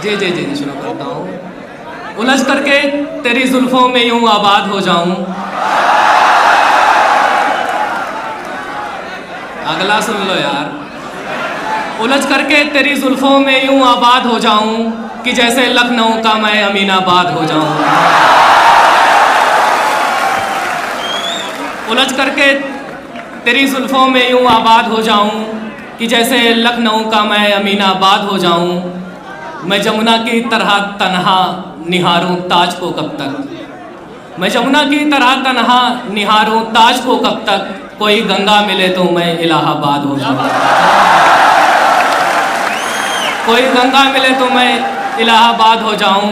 जी जी जी शुरू करता हूँ। उलझ करके तेरी जुल्फों में यूं आबाद हो जाऊं। अगला सुन लो यार। उलझ करके तेरी जुल्फों में यूं आबाद हो जाऊं कि जैसे लखनऊ का मैं अमीनाबाद हो जाऊं। उलझ करके तेरी जुल्फों में यूं आबाद हो जाऊं कि जैसे लखनऊ का मैं अमीनाबाद हो जाऊं। मैं जमुना की तरह तन्हा निहारूं ताज को कब तक। मैं जमुना की तरह तन्हा निहारूं ताज को कब तक। कोई गंगा मिले तो मैं इलाहाबाद हो जाऊं। कोई गंगा मिले तो मैं इलाहाबाद हो जाऊं।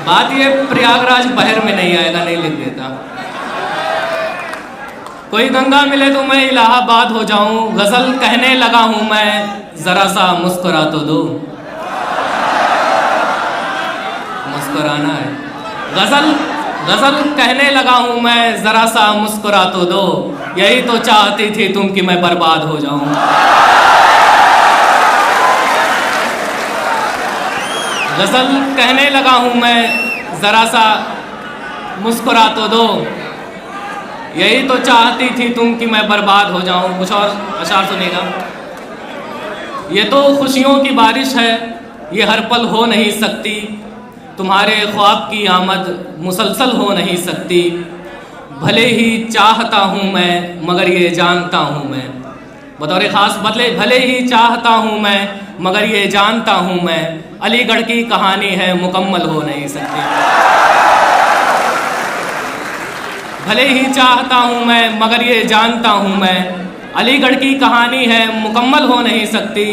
बात ये प्रयागराज बहर में नहीं आएगा, नहीं लिख देता। कोई गंगा मिले तो मैं इलाहाबाद हो जाऊं। गजल कहने लगा हूं मैं, जरा सा मुस्कुरा तो दो। मुस्कुराना है। गजल कहने लगा हूं मैं, जरा सा मुस्कुरा तो दो। यही तो चाहती थी तुम कि मैं बर्बाद हो जाऊं। गजल कहने लगा हूं मैं, जरा सा मुस्कुरा तो दो। यही तो चाहती थी तुम कि मैं बर्बाद हो जाऊं। कुछ और अशार सुनेगा। ये तो खुशियों की बारिश है, ये हर पल हो नहीं सकती। तुम्हारे ख्वाब की आमद मुसलसल हो नहीं सकती। भले ही चाहता हूँ मैं मगर ये जानता हूँ मैं। बतौर ख़ास भले ही चाहता हूँ मैं मगर ये जानता हूँ मैं। अलीगढ़ की कहानी है मुकम्मल हो नहीं सकती। भले ही चाहता हूँ मैं मगर ये जानता हूँ मैं। अलीगढ़ की कहानी है मुकम्मल हो नहीं सकती।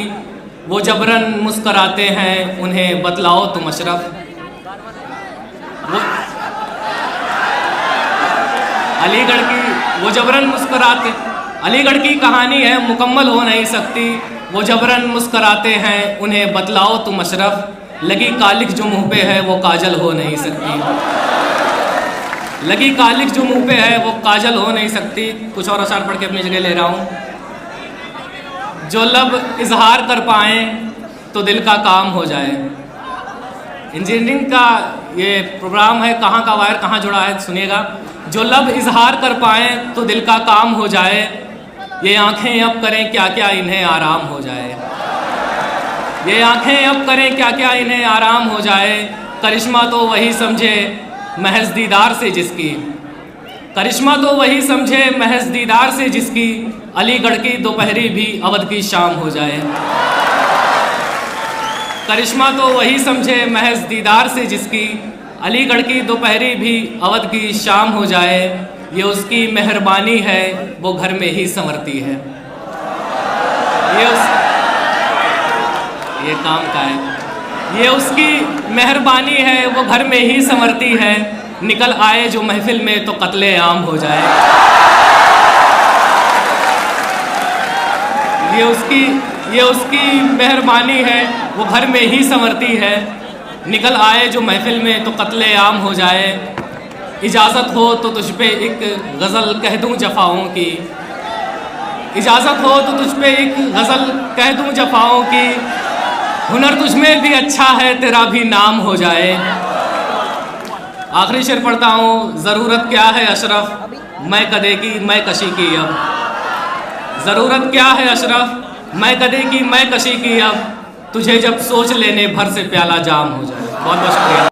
वो जबरन मुस्कराते हैं उन्हें बतलाओ तुम अशरफ। वो जबरन मुस्कराते, अलीगढ़ की कहानी है मुकम्मल हो नहीं सकती। वो जबरन मुस्कराते हैं उन्हें बतलाओ तुम अशरफ। लगी कालिक जो मुँह पे है वो काजल हो नहीं सकती। लगी कालिक जो मुँह पे है वो काजल हो नहीं सकती। कुछ और अशार पढ़ के अपनी जगह ले रहा हूँ। जो लब इजहार कर पाएँ तो दिल का काम हो जाए। इंजीनियरिंग का ये प्रोग्राम है, कहाँ का वायर कहाँ जुड़ा है सुनिएगा। जो लब इजहार कर पाएँ तो दिल का काम हो जाए। ये आँखें अब करें क्या क्या इन्हें आराम हो जाए। ये आँखें अब करें क्या क्या इन्हें आराम हो जाए। करिश्मा तो वही समझे महज दीदार से जिसकी। करिश्मा तो वही समझे महज दीदार से जिसकी। अलीगढ़ की दोपहरी भी अवध की शाम हो जाए। करिश्मा तो वही समझे महज दीदार से जिसकी। अलीगढ़ की दोपहरी भी अवध की शाम हो जाए। ये उसकी मेहरबानी है वो घर में ही संवरती है। ये काम का है। ये उसकी मेहरबानी है वो घर में ही संवरती है। निकल आए जो महफिल में तो कत्ले आम हो जाए। ये उसकी मेहरबानी है वो घर में ही संवरती है। निकल आए जो महफिल में तो कत्ले आम हो जाए। इजाज़त हो तो तुझ पे एक गज़ल कह दूं जफ़ाओं की। इजाज़त हो तो तुझ पे एक गज़ल कह दूं जफ़ाओं की। हुनर तुझ में भी अच्छा है तेरा भी नाम हो जाए। आखिरी शेर पढ़ता हूँ। ज़रूरत क्या है अशरफ मैं कदे की मैं कशी की अब। ज़रूरत क्या है अशरफ मैं कदे की मैं कशी की अब। तुझे जब सोच लेने भर से प्याला जाम हो जाए। बहुत बहुत शुक्रिया।